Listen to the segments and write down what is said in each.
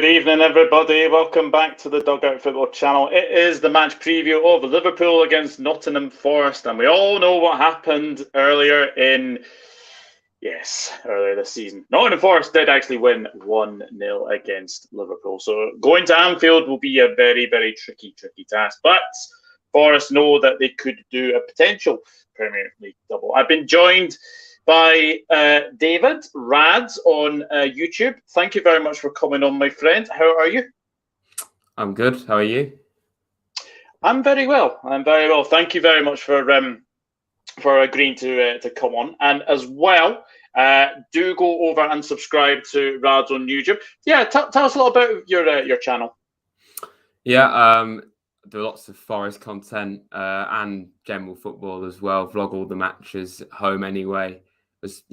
Good evening, everybody. Welcome back to the Dugout Football channel. It is the match preview of Liverpool against Nottingham Forest, and we all know what happened earlier this season. Nottingham Forest did actually win 1-0 against Liverpool, so going to Anfield will be a very, very tricky task. But Forest know that they could do a potential Premier League double. I've been joined by David Rads on YouTube. Thank you very much for coming on, my friend. How are you? I'm good. How are you? I'm very well. Thank you very much for agreeing to come on. And as well, do go over and subscribe to Rads on YouTube. Yeah, tell us a little about your channel. Yeah, do lots of Forest content and general football as well. Vlog all the matches at home anyway.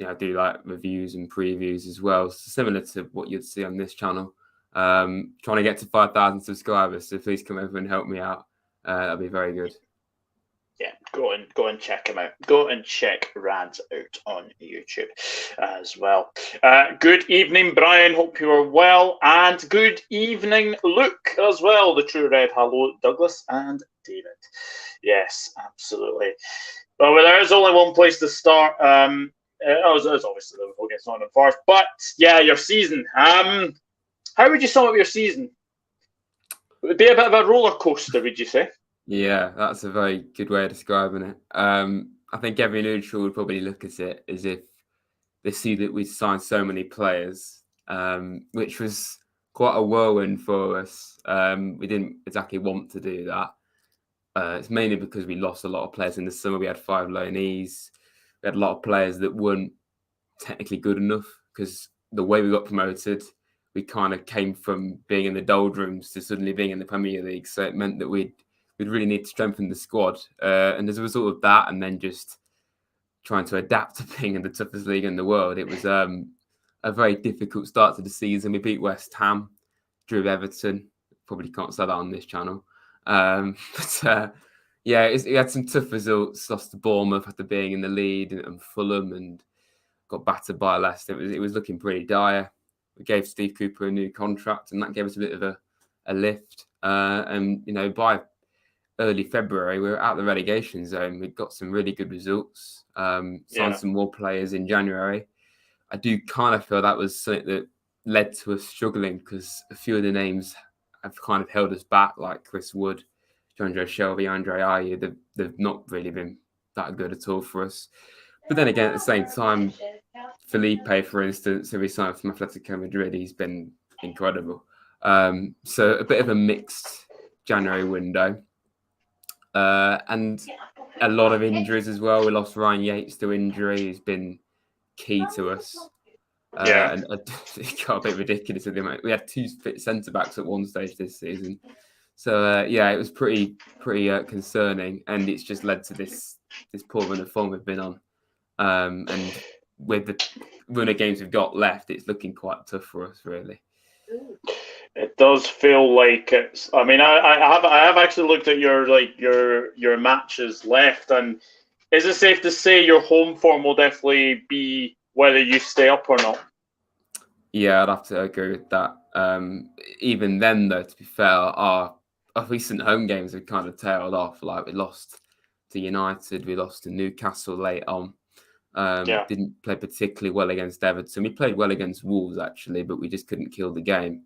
I do like reviews and previews as well, similar to what you'd see on this channel. Trying to get to 5,000 subscribers, so please come over and help me out. That'll be very good. Yeah, go and check him out. Go and check Rads out on YouTube as well. Good evening, Brian. Hope you are well. And good evening, Luke, as well. The True Red. Hello, Douglas and David. Yes, absolutely. Well, there is only one place to start. It was obviously Liverpool against Nottingham Forest. But, yeah, your season. How would you sum up your season? It would be a bit of a roller coaster, would you say? Yeah, that's a very good way of describing it. I think every neutral would probably look at it as if they see that we signed so many players, which was quite a whirlwind for us. We didn't exactly want to do that. It's mainly because we lost a lot of players in the summer. We had 5 loanees. We had a lot of players that weren't technically good enough because the way we got promoted, we kind of came from being in the doldrums to suddenly being in the Premier League. So it meant that we'd really need to strengthen the squad. And as a result of that, and then just trying to adapt to being in the toughest league in the world, it was a very difficult start to the season. We beat West Ham, drew Everton. Probably can't say that on this channel. Yeah, we had some tough results. Lost to Bournemouth after being in the lead, and Fulham, and got battered by Leicester. It was looking pretty dire. We gave Steve Cooper a new contract, and that gave us a bit of a lift. And by early February, we were out the relegation zone. We got some really good results. Signed some more players in January. I do kind of feel that was something that led to us struggling because a few of the names have kind of held us back, like Chris Wood, Jonjo Shelvey, Andre Ayew. They've not really been that good at all for us. But then again, at the same time, Felipe, for instance, who we signed from Atletico Madrid, he's been incredible. So a bit of a mixed January window. And a lot of injuries as well. We lost Ryan Yates to injury. He's been key to us. And it got a bit ridiculous at the moment. We had 2 fit centre-backs at one stage this season. So, it was pretty concerning. And it's just led to this poor run of form we've been on. And with the run of games we've got left, it's looking quite tough for us, really. It does feel like it's. I mean, I have actually looked at your matches left, and is it safe to say your home form will definitely be whether you stay up or not? Yeah, I'd have to agree with that. Even then, though, to be fair, our recent home games have kind of tailed off. Like we lost to United, we lost to Newcastle late on. Didn't play particularly well against Everton. We played well against Wolves actually, but we just couldn't kill the game.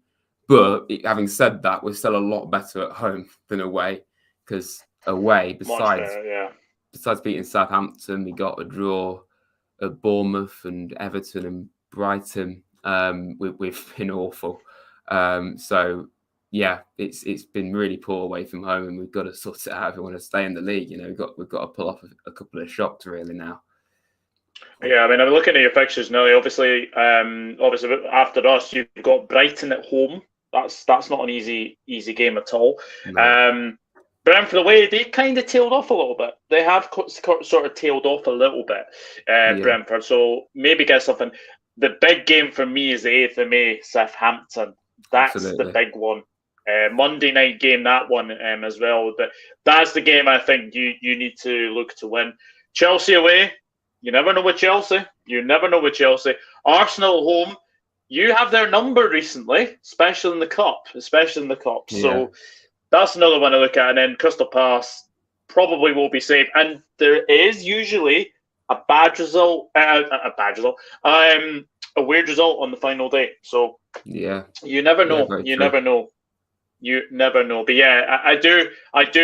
But having said that, we're still a lot better at home than away because away, besides beating Southampton, we got a draw at Bournemouth and Everton and Brighton. We've been awful. So yeah, it's been really poor away from home, and we've got to sort it out if we want to stay in the league. We've got to pull off a couple of shocks really now. Yeah, I mean, I'm looking at your fixtures now. Obviously, after us, you've got Brighton at home. That's not an easy game at all. No. Brentford away, they kind of tailed off a little bit. They have sort of tailed off a little bit, Brentford. So maybe get something. The big game for me is the 8th of May, Southampton. That's the big one. Monday night game, that one as well. But that's the game I think you need to look to win. Chelsea away. You never know with Chelsea. Arsenal at home. you have their number recently, especially in the cup. Yeah. So that's another one to look at. And then Crystal Palace probably will be safe. And there is usually a weird result on the final day. So Yeah. you never know. Very You true. never know. You never know. But yeah, I do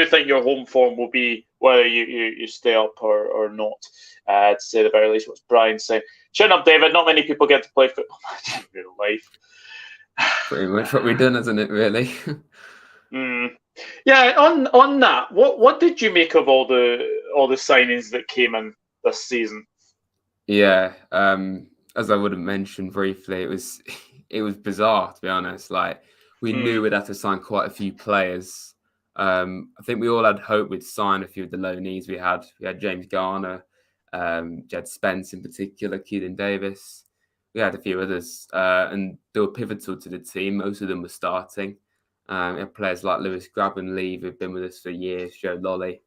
think your home form will be whether you stay up or not. To say the very least, what's Brian saying? Shut up, David. Not many people get to play football in real life. Pretty much what we've done, hasn't it, really? Yeah, on that, what did you make of all the signings that came in this season? Yeah, as I would have mentioned briefly, it was bizarre, to be honest. Like, we knew we'd have to sign quite a few players. I think we all had hope we'd sign a few of the loanees we had. We had James Garner, Jed Spence in particular, Keelan Davis. We had a few others, and they were pivotal to the team. Most of them were starting. We had players like Lewis Grabenleave, who've been with us for years, Joe Lolly,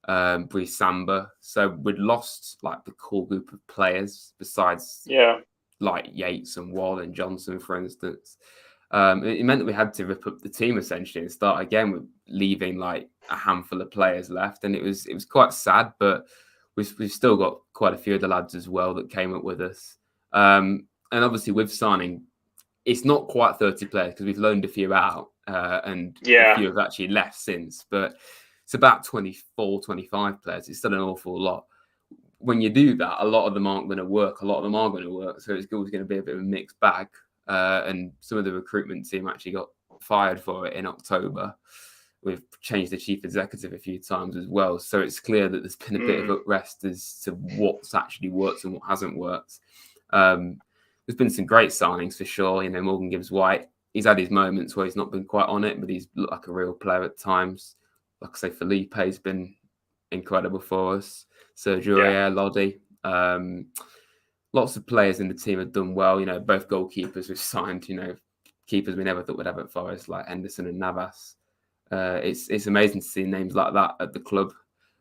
Brice Samba. So we'd lost like the core group of players besides like Yates and Wall and Johnson, for instance. It meant that we had to rip up the team essentially and start again with leaving like a handful of players left. And it was quite sad, but we've still got quite a few of the lads as well that came up with us. And obviously with signing, it's not quite 30 players because we've loaned a few out and a few have actually left since, but it's about 24, 25 players. It's still an awful lot. When you do that, a lot of them aren't going to work. A lot of them are going to work. So it's always going to be a bit of a mixed bag. And some of the recruitment team actually got fired for it in October. We've changed the chief executive a few times as well. So it's clear that there's been a bit of unrest as to what's actually worked and what hasn't worked. There's been some great signings for sure. You know, Morgan Gibbs-White, he's had his moments where he's not been quite on it, but he's looked like a real player at times. Like I say, Felipe's been incredible for us. Sergio Aurier, Lodi. Lots of players in the team have done well. You know, both goalkeepers we've signed, you know, keepers we never thought we'd have at Forest, like Henderson and Navas. It's amazing to see names like that at the club.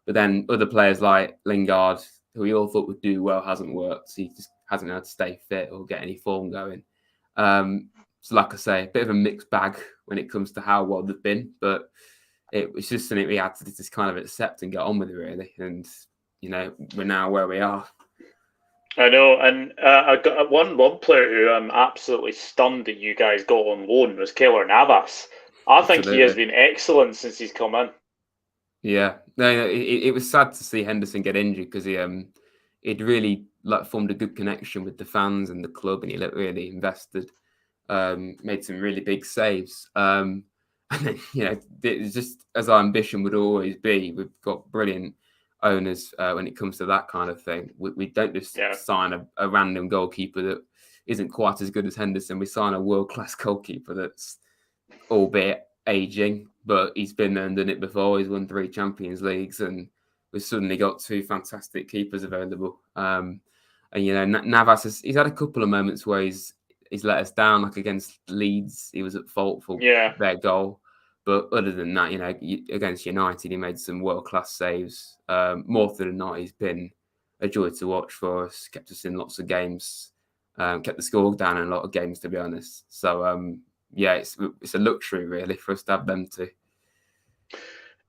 But then other players like Lingard, who we all thought would do well, hasn't worked. He just hasn't been able to stay fit or get any form going. So like I say, a bit of a mixed bag when it comes to how well they've been. But it was just something we had to just kind of accept and get on with it, really. And, you know, we're now where we are. I know, and I got one player who I'm absolutely stunned that you guys got on loan was Keylor Navas. I think he has been excellent since he's come in. Yeah, no, it was sad to see Henderson get injured because he'd really like formed a good connection with the fans and the club, and he looked really invested. Made some really big saves. And then, you know, it's just as our ambition would always be, we've got brilliant owners when it comes to that kind of thing. We don't just sign a random goalkeeper that isn't quite as good as Henderson. We sign a world-class goalkeeper that's albeit aging, but he's been there and done it before. He's won 3 Champions Leagues, and we've suddenly got 2 fantastic keepers available. And you know, Navas he's had a couple of moments where he's let us down, like against Leeds. He was at fault for their goal. But other than that, you know, against United, he made some world-class saves. More than not, he's been a joy to watch for us, kept us in lots of games, kept the score down in a lot of games, to be honest. So, yeah, it's a luxury, really, for us to have them too.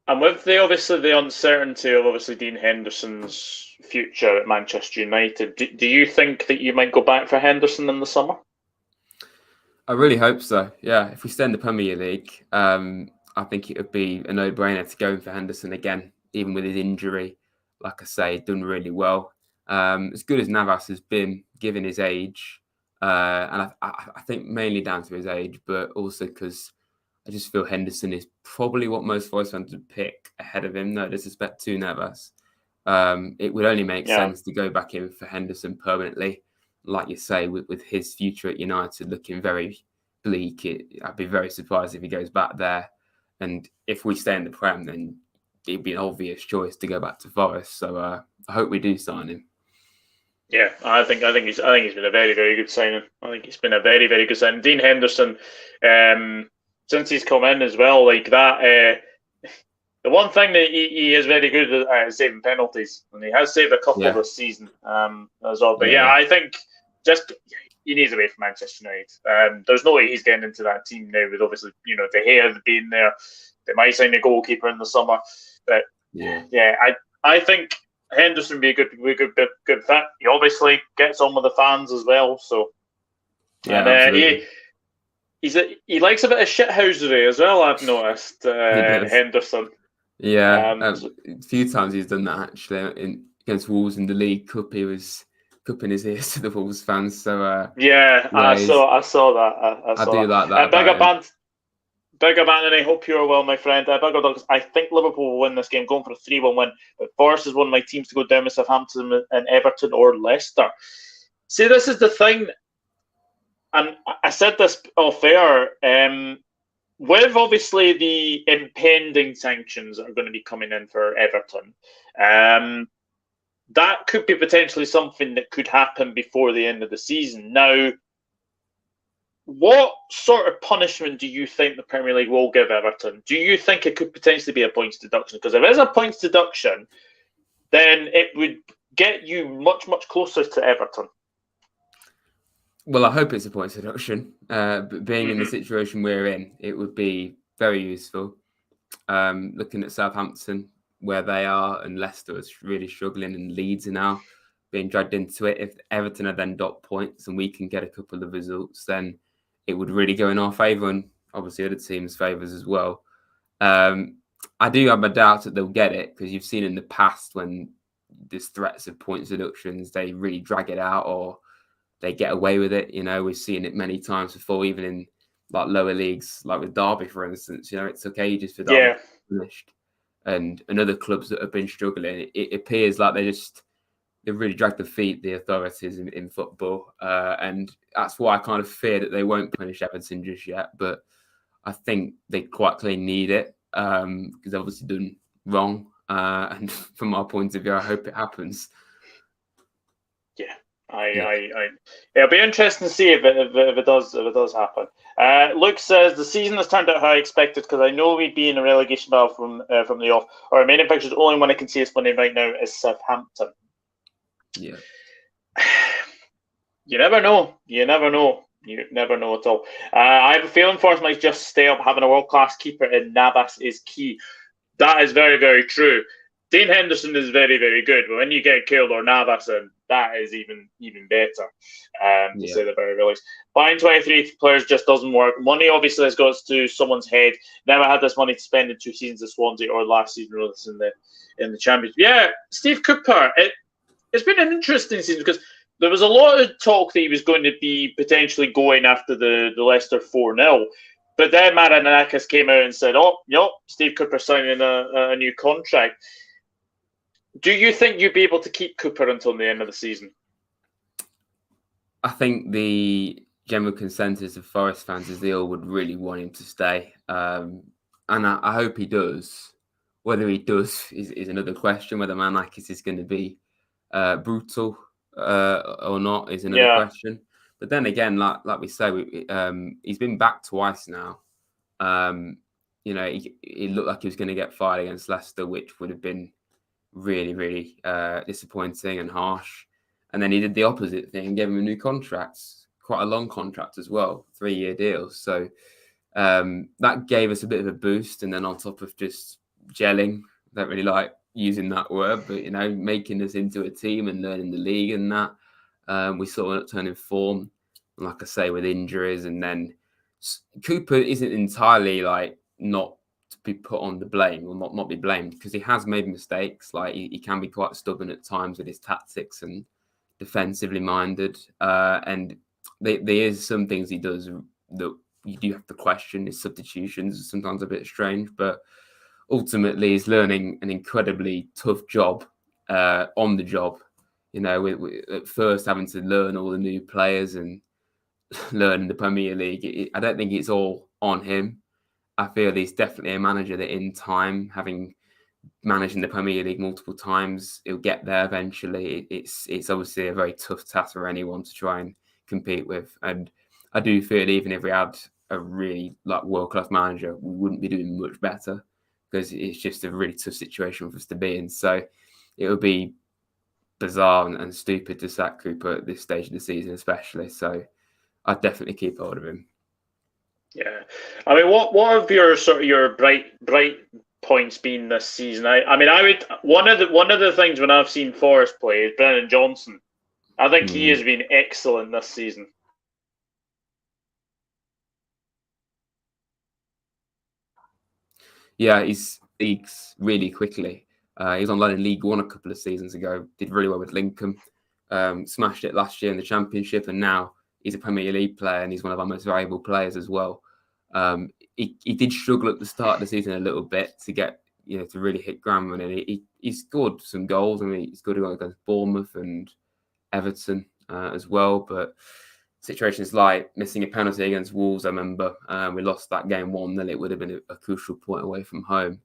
And with the uncertainty of obviously Dean Henderson's future at Manchester United, do you think that you might go back for Henderson in the summer? I really hope so. Yeah, if we stay in the Premier League, I think it would be a no-brainer to go in for Henderson again, even with his injury. Like I say, done really well. As good as Navas has been, given his age, and I think mainly down to his age, but also because I just feel Henderson is probably what most Forest fans would pick ahead of him. No disrespect to Navas. It would only make sense to go back in for Henderson permanently. Like you say, with his future at United looking very bleak, I'd be very surprised if he goes back there. And if we stay in the Prem, then it'd be an obvious choice to go back to Forest. So I hope we do sign him. Yeah, I think he's been a very, very good signing. I think he's been a very, very good signing. Dean Henderson, since he's come in as well, like that. The one thing that he is very good at is saving penalties, and he has saved a couple this season as well. But I think just he needs away from Manchester United. There's no way he's getting into that team now with obviously, De Gea being there. They might sign a goalkeeper in the summer. But I think Henderson would be a good fit. He obviously gets on with the fans as well. So and he likes a bit of shithousery as well, I've noticed, Henderson. Yeah, a few times he's done that actually. Against Wolves in the League Cup, he was cupping his ears to the Wolves fans. So I saw that. I do like that. Big up, Anthony. Hope you're well, my friend. Big up, Douglas. I think Liverpool will win this game, going for a 3-1 win. But Forest is one of my teams to go down with Southampton and Everton or Leicester. See, this is the thing, and I said this off air. With obviously the impending sanctions that are going to be coming in for Everton, that could be potentially something that could happen before the end of the season. Now, what sort of punishment do you think the Premier League will give Everton? Do you think it could potentially be a points deduction? Because if it is a points deduction, then it would get you much, much closer to Everton. Well, I hope it's a points deduction. But being in the situation we're in, it would be very useful. Looking at Southampton, where they are, and Leicester is really struggling, and Leeds are now being dragged into it. If Everton are then dot points and we can get a couple of results, then it would really go in our favour, and obviously other teams' favours as well. I do have my doubts that they'll get it, because you've seen in the past when there's threats of points deductions, they really drag it out or they get away with it. We've seen it many times before, even in like lower leagues, like with Derby, for instance. It took ages for Derby to be finished. And other clubs that have been struggling, it appears like they really dragged the feet, the authorities in football. And that's why I kind of fear that they won't punish Everton just yet. But I think they quite clearly need it, because they've obviously done wrong. And from my point of view, I hope it happens. Yeah. It'll be interesting to see if it does happen. Luke says the season has turned out how I expected, because I know we'd be in a relegation battle from the off. Our remaining fixtures, the only one I can see us winning right now is Southampton. Yeah. You never know. You never know at all. I have a feeling Forest might just stay up. Having a world-class keeper in Navas is key. That is very, very true. Dean Henderson is very, very good, but when you get Killed or Navas in, that is even better, to say the very least. Buying 23 players just doesn't work. Money obviously has got to someone's head. Never had this money to spend in 2 seasons at Swansea or last season in the Championship. Yeah, Steve Cooper. It's been an interesting season, because there was a lot of talk that he was going to be potentially going after the Leicester 4-0. But then Marinakis came out and said, Steve Cooper signing a new contract. Do you think you'd be able to keep Cooper until the end of the season? I think the general consensus of Forest fans is they all would really want him to stay. And I hope he does. Whether he does is another question. Whether Marinakis is going to be brutal or not is another question. But then again, like we say, he's been back twice now. He looked like he was going to get fired against Leicester, which would have been really, really disappointing and harsh. And then he did the opposite thing and gave him a new contract, quite a long contract as well, 3-year deal. So that gave us a bit of a boost. And then on top of just gelling, I don't really like using that word, but making us into a team and learning the league and that, we saw an upturn in form. And like I say, with injuries, and then Cooper isn't entirely not to be put on the blame, or not be blamed, because he has made mistakes. He can be quite stubborn at times with his tactics and defensively minded. And there is some things he does that you do have to question. His substitutions are sometimes a bit strange, but ultimately he's learning an incredibly tough job on the job. At first having to learn all the new players and learn the Premier League. I don't think it's all on him. I feel he's definitely a manager that in time, having managed in the Premier League multiple times, he'll get there eventually. It's obviously a very tough task for anyone to try and compete with. And I do feel even if we had a really world-class manager, we wouldn't be doing much better, because it's just a really tough situation for us to be in. So it would be bizarre and stupid to sack Cooper at this stage of the season, especially. So I'd definitely keep hold of him. Yeah, I mean, what have your bright points been this season? I mean, I would one of the things when I've seen Forest play is Brennan Johnson. I think he has been excellent this season. Yeah, he's really quickly. He was on loan in League One a couple of seasons ago. Did really well with Lincoln. Smashed it last year in the Championship, and now he's a Premier League player, and he's one of our most valuable players as well. He did struggle at the start of the season a little bit to get to really hit ground running. He scored some goals. I mean, he scored a goal against Bournemouth and Everton as well, but situations like missing a penalty against Wolves, I remember we lost that game 1-0. It would have been a crucial point away from home.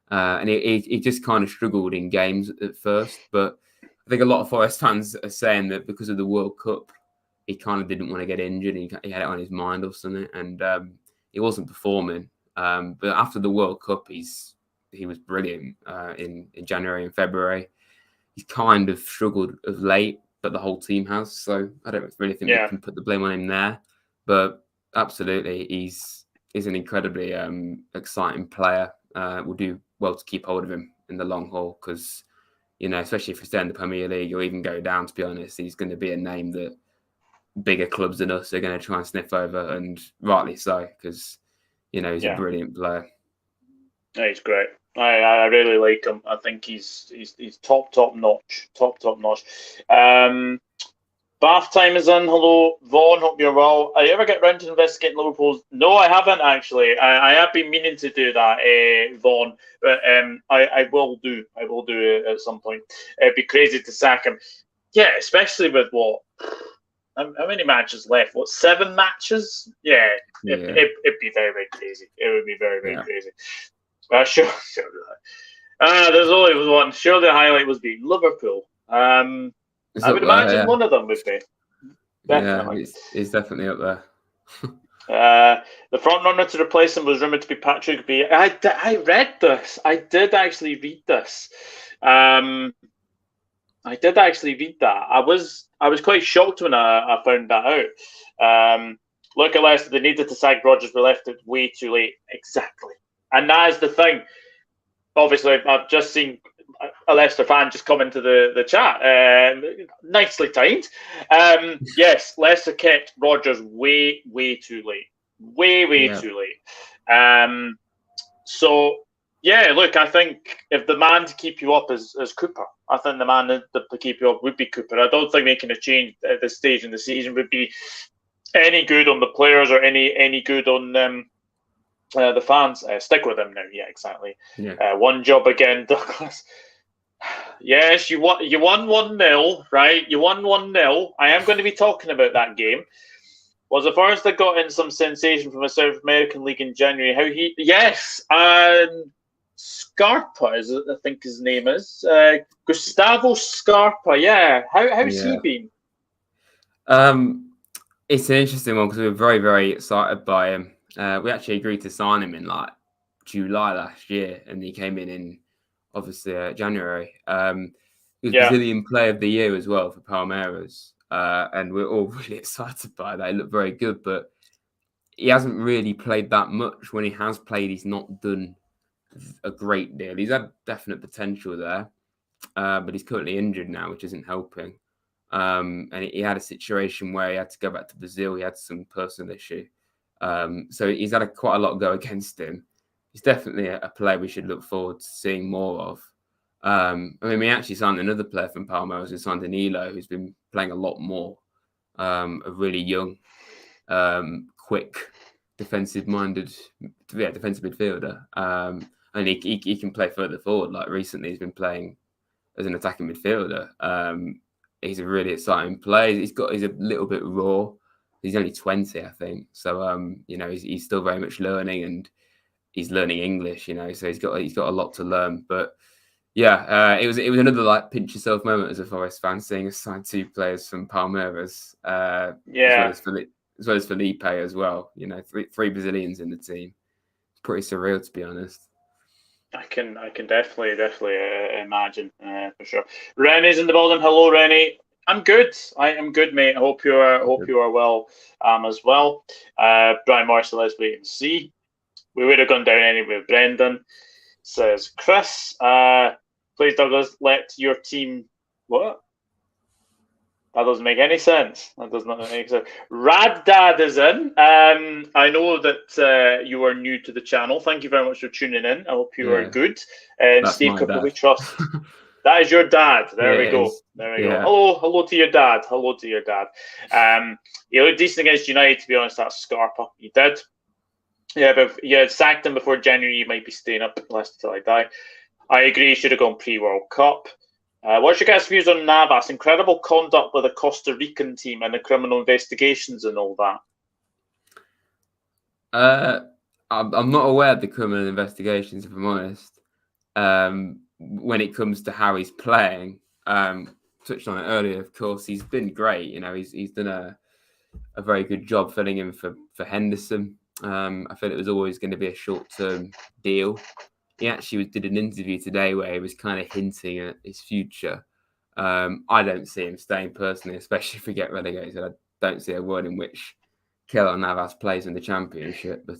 And he just kind of struggled in games at first. But I think a lot of Forest fans are saying that because of the World Cup, he kind of didn't want to get injured. He had it on his mind or something. And he wasn't performing. But after the World Cup, he was brilliant in January and February. He's kind of struggled of late, but the whole team has. So I don't really think we can put the blame on him there. But absolutely, he's an incredibly exciting player. We'll do well to keep hold of him in the long haul because, especially if we stay in the Premier League or even go down, to be honest, he's going to be a name that bigger clubs than us are going to try and sniff over, and rightly so, because, he's a brilliant player. Yeah, he's great. I really like him. I think he's top notch. Bath time is in. Hello, Vaughan. Hope you're well. Have you ever get round to investigating Liverpool's? No, I haven't actually. I have been meaning to do that, Vaughan. But I will do. I will do it at some point. It'd be crazy to sack him. Yeah, especially with what? How many matches left? What, 7 matches? Yeah, it'd be very, very crazy. It would be very, very crazy. Sure. There's only one. Sure, the highlight was being Liverpool. I would imagine one of them would be. Definitely. Yeah, he's definitely up there. The front runner to replace him was rumoured to be Patrick B. I read this. I did actually read this. I did actually read that. I was quite shocked when I found that out. Look at Leicester. They needed to sack Rodgers, but left it way too late. Exactly. And that is the thing. Obviously, I've just seen a Leicester fan just come into the chat. Nicely timed. Yes, Leicester kept Rodgers way, way too late. Way too late. So, yeah, look, I think if the man to keep you up is Cooper, I think the man to keep you up would be Cooper. I don't think making a change at this stage in the season would be any good on the players or any good on the fans. Stick with him now. Yeah, exactly. Yeah. One job again, Douglas. Yes, you won 1-0, right? You won 1-0. I am going to be talking about that game. Was the Forest that got in some sensation from a South American league in January? Scarpa, I think his name is. Gustavo Scarpa, yeah. How's he been? It's an interesting one because we were very, very excited by him. We actually agreed to sign him in like July last year, and he came in obviously January. He was Brazilian Player of the Year as well for Palmeiras, and we're all really excited by that. He looked very good, but he hasn't really played that much. When he has played, he's not done a great deal. He's had definite potential there, but he's currently injured now, which isn't helping. And he had a situation where he had to go back to Brazil. He had some personal issue. So he's had quite a lot go against him. He's definitely a player we should look forward to seeing more of. I mean, we actually signed another player from Palmeiras. We signed Danilo, who's been playing a lot more. A really young, quick, defensive midfielder. And he can play further forward. Like recently, he's been playing as an attacking midfielder. He's a really exciting player. He's a little bit raw. He's only 20, I think. So he's still very much learning, and he's learning English. So he's got a lot to learn. But yeah, it was another like pinch yourself moment as a Forest fan, seeing us sign 2 players from Palmeiras. As well as Felipe as well. 3 Brazilians in the team. It's pretty surreal, to be honest. I can definitely imagine for sure. Rennie's in the building. Hello, Rennie. I'm good. I am good, mate. I hope you are well as well. Brian Morrison, let's wait and see. We would have gone down anyway with Brendan. Says Chris. Please, Douglas, let your team. What? That doesn't make any sense. That does not make sense. Rad Dad is in. I know that you are new to the channel. Thank you very much for tuning in. I hope you are good. And That's Steve my Cooper, dad. we trust. That is your dad. There we go. There we go. Hello to your dad. Hello to your dad. He looked decent against United, to be honest. That Scarpa, he did. Yeah, but if you had sacked him before January, you might be staying up less until I die. I agree. He should have gone pre-World Cup. What's your guys' views on Navas? Incredible conduct with the Costa Rican team and the criminal investigations and all that. I'm not aware of the criminal investigations, if I'm honest. When it comes to how he's playing, touched on it earlier. Of course, he's been great. You know, he's done a very good job filling in for Henderson. I feel it was always going to be a short-term deal. He actually did an interview today where he was kind of hinting at his future. I don't see him staying personally, especially if we get relegated. I don't see a world in which Keylor Navas plays in the Championship. But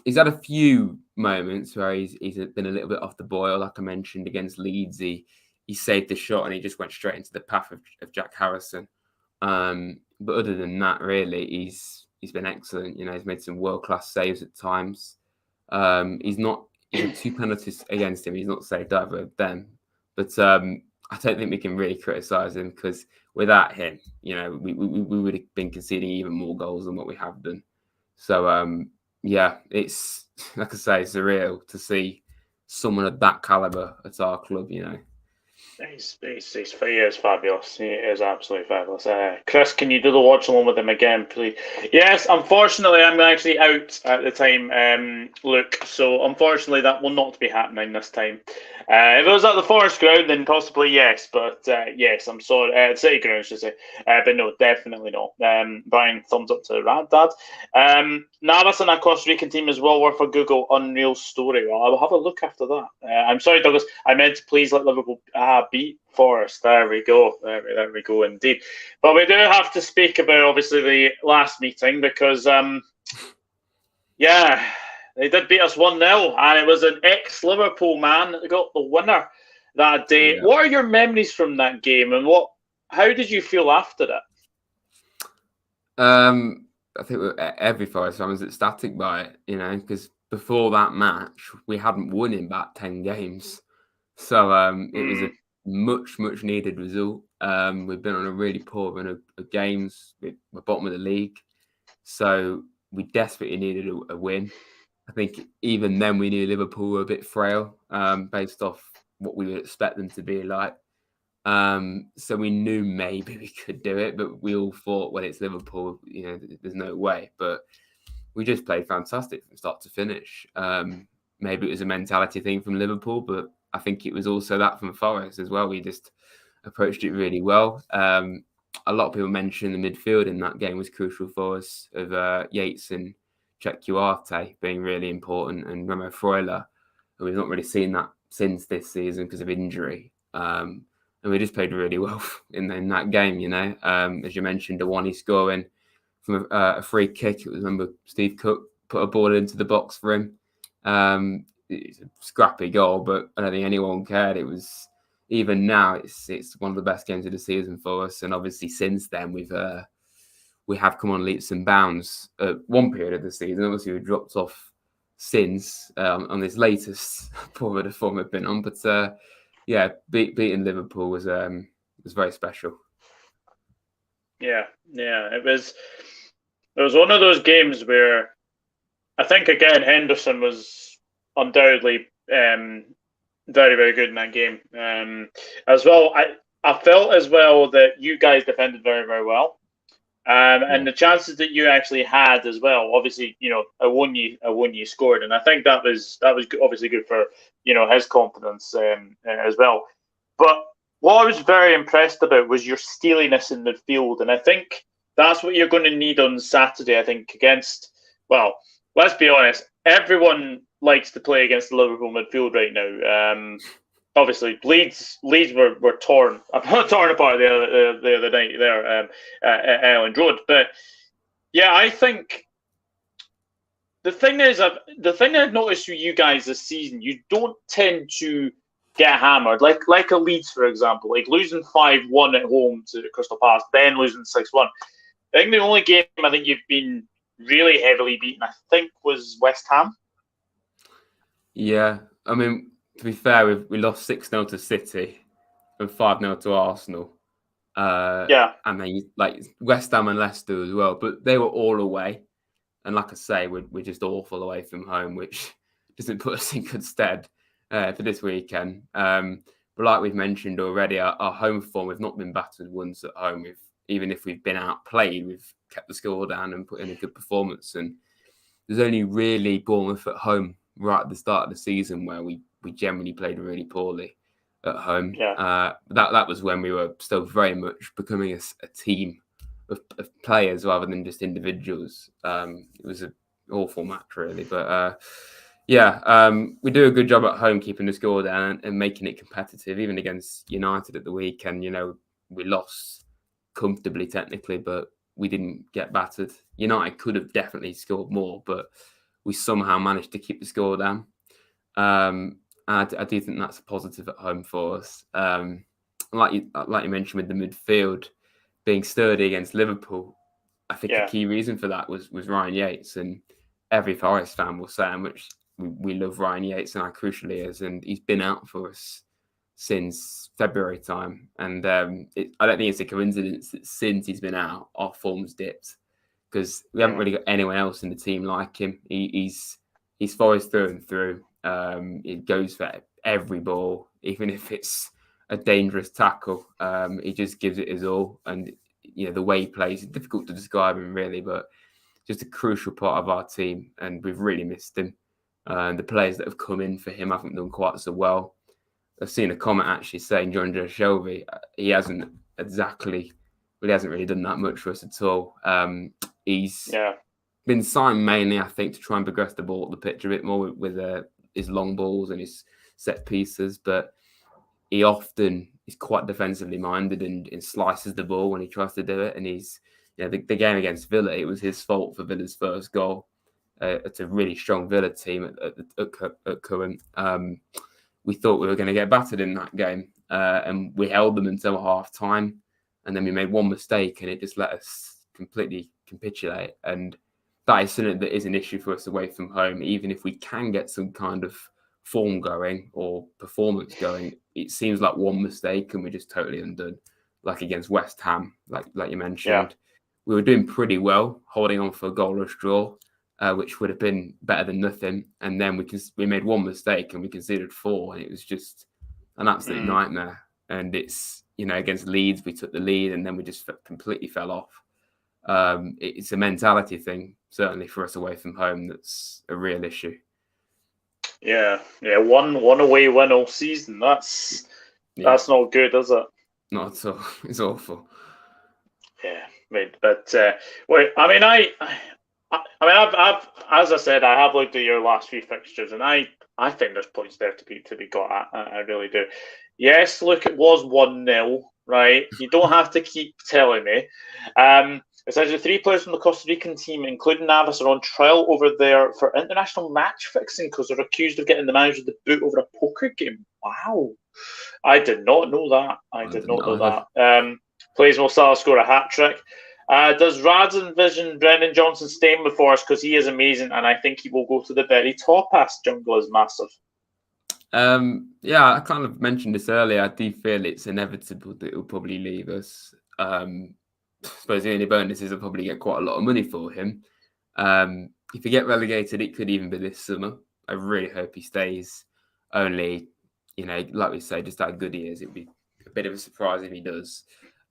he's had a few moments where he's been a little bit off the boil. Like I mentioned, against Leeds, he saved the shot and he just went straight into the path of Jack Harrison. But other than that, really, he's been excellent. You know, he's made some world-class saves at times. He's had 2 penalties against him. He's not saved either of them. But I don't think we can really criticise him because without him, you know, we would have been conceding even more goals than what we have done. So, it's, like I say, surreal to see someone of that calibre at our club, you know. He is fabulous. He is absolutely fabulous. Chris, can you do the watch along with him again, please? Yes, unfortunately, I'm actually out at the time, Luke. So, unfortunately, that will not be happening this time. If it was at the Forest ground, then possibly yes. But yes, I'm sorry. City ground, I should say. But no, definitely not. Brian, thumbs up to Rad Dad. Navas and a Costa Rican team as well worth a Google. Unreal story. Well, I will have a look after that. I'm sorry, Douglas. I meant to please let Liverpool beat Forest. There we go. There we go indeed. But we do have to speak about, obviously, the last meeting because, they did beat us 1-0, and it was an ex-Liverpool man that got the winner that day. Yeah. What are your memories from that game, and how did you feel after it? I think every Forest fan was ecstatic by it, you know, because before that match, we hadn't won in about 10 games. So it was a much needed result. We've been on a really poor run of games. We're bottom of the league. So we desperately needed a win. I think even then we knew Liverpool were a bit frail based off what we would expect them to be like. So we knew maybe we could do it, but we all thought, well, it's Liverpool, you know, there's no way. But we just played fantastic from start to finish. Maybe it was a mentality thing from Liverpool, but I think it was also that from Forest as well. We just approached it really well. A lot of people mentioned the midfield in that game was crucial for us, of Yates and Czech Duarte being really important, and Remo Freuler, and we've not really seen that since this season because of injury. And we just played really well in that game, you know. As you mentioned, Awani scoring from a free kick. It was, remember, Steve Cook put a ball into the box for him. It's a scrappy goal, but I don't think anyone cared. It was, even now, it's one of the best games of the season for us. And obviously since then, we have come on leaps and bounds at one period of the season. Obviously, we've dropped off since on this latest form we've been on. But beating Liverpool was very special. Yeah. It was one of those games where I think, again, Henderson was undoubtedly very, very good in that game. As well, I felt as well that you guys defended very, very well. And the chances that you actually had as well, obviously, you know, a one you scored, and I think that was obviously good for, you know, his confidence as well. But what I was very impressed about was your steeliness in the field, and I think that's what you're going to need on Saturday. I think against, well, let's be honest, everyone likes to play against the Liverpool midfield right now. Obviously, Leeds were torn apart the other night there at Elland Road. But yeah, I think the thing I've noticed with you guys this season, you don't tend to get hammered like a Leeds, for example, like losing 5-1 at home to Crystal Palace, then losing 6-1. I think the only game I think you've been really heavily beaten, I think, was West Ham. Yeah, I mean, to be fair, we lost 6-0 to City and 5-0 to Arsenal. And then like West Ham and Leicester as well, but they were all away. And like I say, we're just awful away from home, which doesn't put us in good stead for this weekend. But like we've mentioned already, our home form, we've not been battered once at home. Even if we've been outplayed, we've kept the score down and put in a good performance. And there's only really Bournemouth at home right at the start of the season where we generally played really poorly at home. Yeah. That was when we were still very much becoming a team of players rather than just individuals. It was an awful match, really. But we do a good job at home keeping the score down and making it competitive. Even against United at the weekend, we lost comfortably technically, but we didn't get battered. United could have definitely scored more, but we somehow managed to keep the score down. I do think that's a positive at home for us. Like you mentioned with the midfield being sturdy against Liverpool, I think the key reason for that was Ryan Yates, and every Forest fan will say how much we love Ryan Yates and how crucial he is, and he's been out for us since February time, and I don't think it's a coincidence that since he's been out, our form's dipped because we haven't really got anyone else in the team like him. He's Forest through and through. He goes for every ball, even if it's a dangerous tackle. He just gives it his all, and the way he plays, it's difficult to describe him really, but just a crucial part of our team, and we've really missed him. And the players that have come in for him haven't done quite so well. I've seen a comment actually saying John Joe Shelby, he hasn't really done that much for us at all. He's been signed mainly, I think, to try and progress the ball up the pitch a bit more with his long balls and his set pieces, but he often is quite defensively minded and slices the ball when he tries to do it. And he's, the game against Villa, it was his fault for Villa's first goal. It's a really strong Villa team at current. We thought we were going to get battered in that game, and we held them until half time, and then we made one mistake and it just let us completely capitulate. And that is something that is an issue for us away from home. Even if we can get some kind of form going or performance going, it seems like one mistake and we're just totally undone. Like against West Ham, like you mentioned, we were doing pretty well, holding on for a goalless draw, which would have been better than nothing. And then we made one mistake and we conceded 4, and it was just an absolute nightmare. And it's, against Leeds, we took the lead and then we just completely fell off. It's a mentality thing, certainly for us away from home, that's a real issue. Yeah. One away win all season. That's not good, is it? Not at all. It's awful. Yeah, but I've as I said, I have looked at your last few fixtures, and I think there's points there to be got at. I really do. Yes, look, it was 1-0, right? You don't have to keep telling me. Essentially, 3 players from the Costa Rican team, including Navas, are on trial over there for international match fixing because they're accused of getting the manager the boot over a poker game. Wow. I did not know that. I did not know that. Plays Mo Salah score a hat-trick. Does Rads envision Brendan Johnson staying with Forest because he is amazing and I think he will go to the very top as Jungle is massive? I kind of mentioned this earlier. I do feel it's inevitable that he'll probably leave us. I suppose the only bonus is I'll probably get quite a lot of money for him. If he get relegated, it could even be this summer. I really hope he stays. Only, like we say, just how good he is. It'd be a bit of a surprise if he does.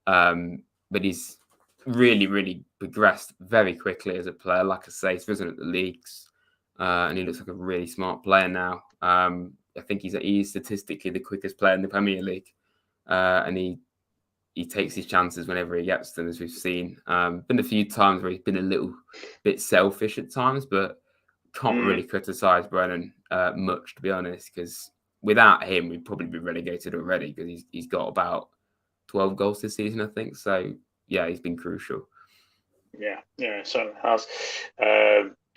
But he's really, really progressed very quickly as a player. Like I say, he's risen at the leagues, and he looks like a really smart player now. I think he's statistically the quickest player in the Premier League, and he takes his chances whenever he gets them, as we've seen. Been a few times where he's been a little bit selfish at times, but can't really criticise Brennan much, to be honest, because without him, we'd probably be relegated already, because he's got about 12 goals this season, I think. So, yeah, he's been crucial. Yeah, certainly has.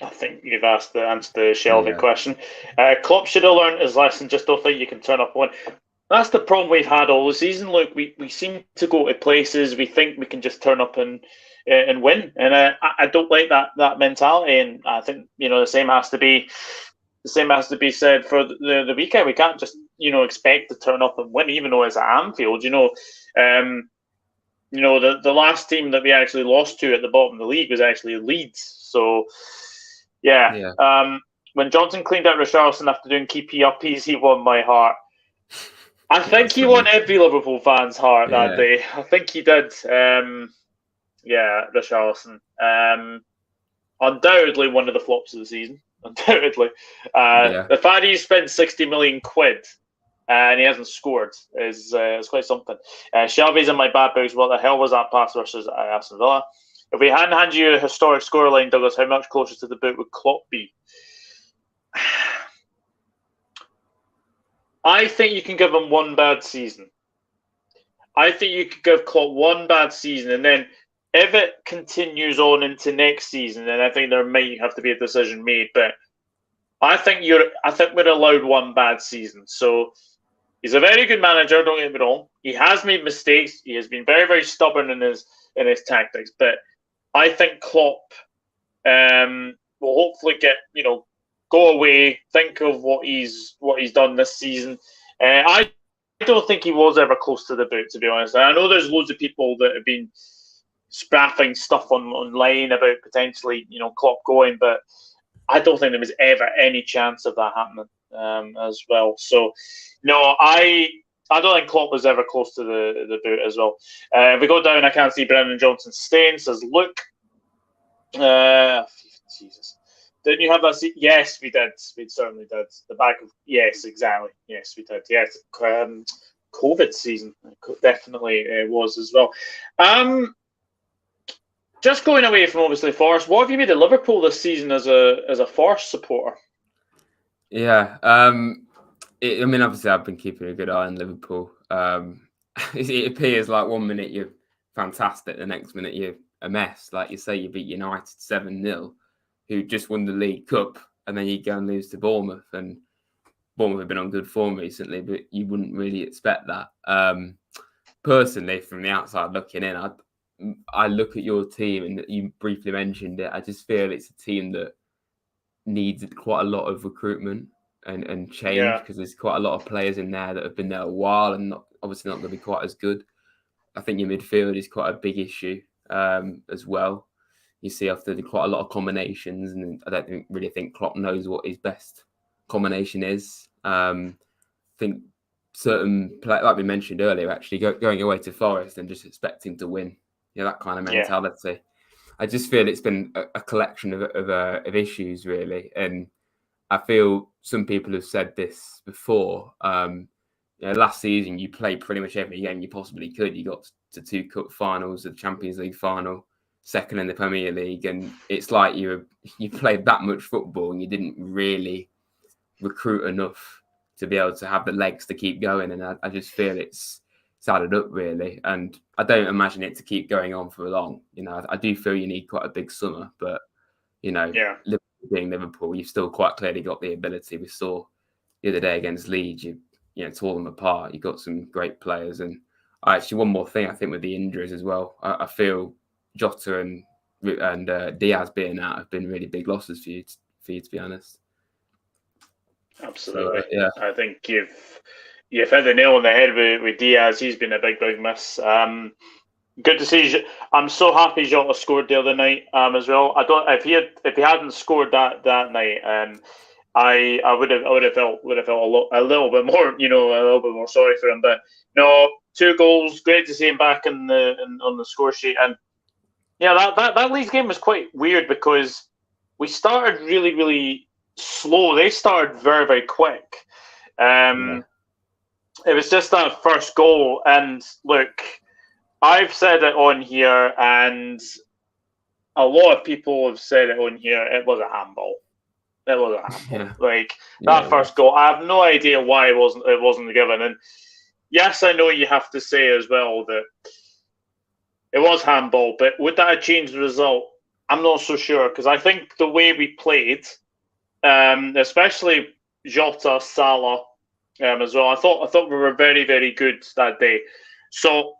I think you've answered the Shelby question. Klopp should have learned his lesson. Just don't think you can turn up one. That's the problem we've had all the season. Look, we seem to go to places we think we can just turn up and win, and I don't like that mentality. And I think the same has to be said for the weekend. We can't just expect to turn up and win, even though it's at Anfield. The last team that we actually lost to at the bottom of the league was actually Leeds. So, yeah. When Johnson cleaned out Richarlison after doing keepy uppies, he won my heart. I think he won every Liverpool fan's heart that day. I think he did. Richarlison. Undoubtedly one of the flops of the season. Undoubtedly. The fact he spent 60 million quid and he hasn't scored is quite something. Shelby's in my bad books. What the hell was that pass versus Aston Villa? If we hadn't handed you a historic scoreline, Douglas, how much closer to the boot would Klopp be? I think you can give him one bad season. I think you could give Klopp one bad season, and then if it continues on into next season, then I think there might have to be a decision made. But I think we're allowed one bad season. So he's a very good manager. Don't get me wrong. He has made mistakes. He has been very, very stubborn in his tactics. But I think Klopp will hopefully go away, think of what he's done this season. I don't think he was ever close to the boot, to be honest. I know there's loads of people that have been spraffing stuff online about potentially, Klopp going, but I don't think there was ever any chance of that happening as well. So, no, I don't think Klopp was ever close to the boot as well. If we go down, I can't see Brennan Johnson staying, says Luke. Jesus. Didn't you have that seat? Yes, we did. We certainly did. The back of... Yes, exactly. Yes, we did. Yes. COVID season. Definitely was as well. Just going away from, obviously, Forest, what have you made of Liverpool this season as a Forest supporter? Yeah. Obviously, I've been keeping a good eye on Liverpool. It appears like 1 minute you're fantastic, the next minute you're a mess. Like you say, you beat United 7-0. Who just won the League Cup, and then you go and lose to Bournemouth. And Bournemouth have been on good form recently, but you wouldn't really expect that. Personally, from the outside looking in, I look at your team, and you briefly mentioned it. I just feel it's a team that needs quite a lot of recruitment and change, because there's quite a lot of players in there that have been there a while and obviously not going to be quite as good. I think your midfield is quite a big issue as well. You see after quite a lot of combinations, and I don't really think Klopp knows what his best combination is. I think certain players, like we mentioned earlier, actually going away to Forest and just expecting to win, that kind of mentality. Yeah. I just feel it's been a collection of issues, really. And I feel some people have said this before. Last season, you played pretty much every game you possibly could. You got to 2 cup finals, the Champions League final, second in the Premier League, and it's like you played that much football and you didn't really recruit enough to be able to have the legs to keep going. And I just feel it's added up, really, and I don't imagine it to keep going on for long. I do feel you need quite a big summer, but Liverpool being Liverpool, you've still quite clearly got the ability. We saw the other day against Leeds, you tore them apart. You've got some great players, and actually one more thing I think with the injuries as well, I feel Jota and Diaz being out have been really big losses for you, to be honest. Absolutely. So, I think you've hit the nail on the head with Diaz. He's been a big miss. Good to see. I'm so happy Jota scored the other night as well. I don't. If he hadn't scored that night, I would have felt a little bit more, a little bit more sorry for him. But no, 2 goals. Great to see him back on the score sheet. And that Leeds game was quite weird because we started really, really slow. They started very, very quick. It was just that first goal. And look, I've said it on here, and a lot of people have said it on here. It was a handball. It was a handball. Yeah. Like Yeah, that first goal, I have no idea why it wasn't given. And yes, I know you have to say as well that it was handball, but would that have changed the result? I'm not so sure because I think the way we played, especially Jota, Salah, as well. I thought we were very, very good that day. So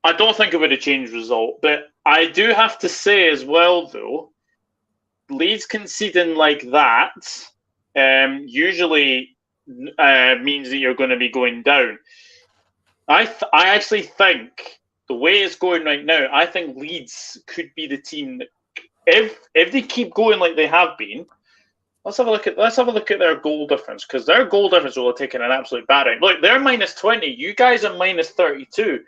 I don't think it would have changed the result. But I do have to say as well, though, Leeds conceding like that usually means that you're going to be going down. I actually think the way it's going right now, I think Leeds could be the team that, if they keep going like they have been. Let's have a look at their goal difference, because their goal difference will have taken an absolute battering. Look, they're -20. You guys are -32.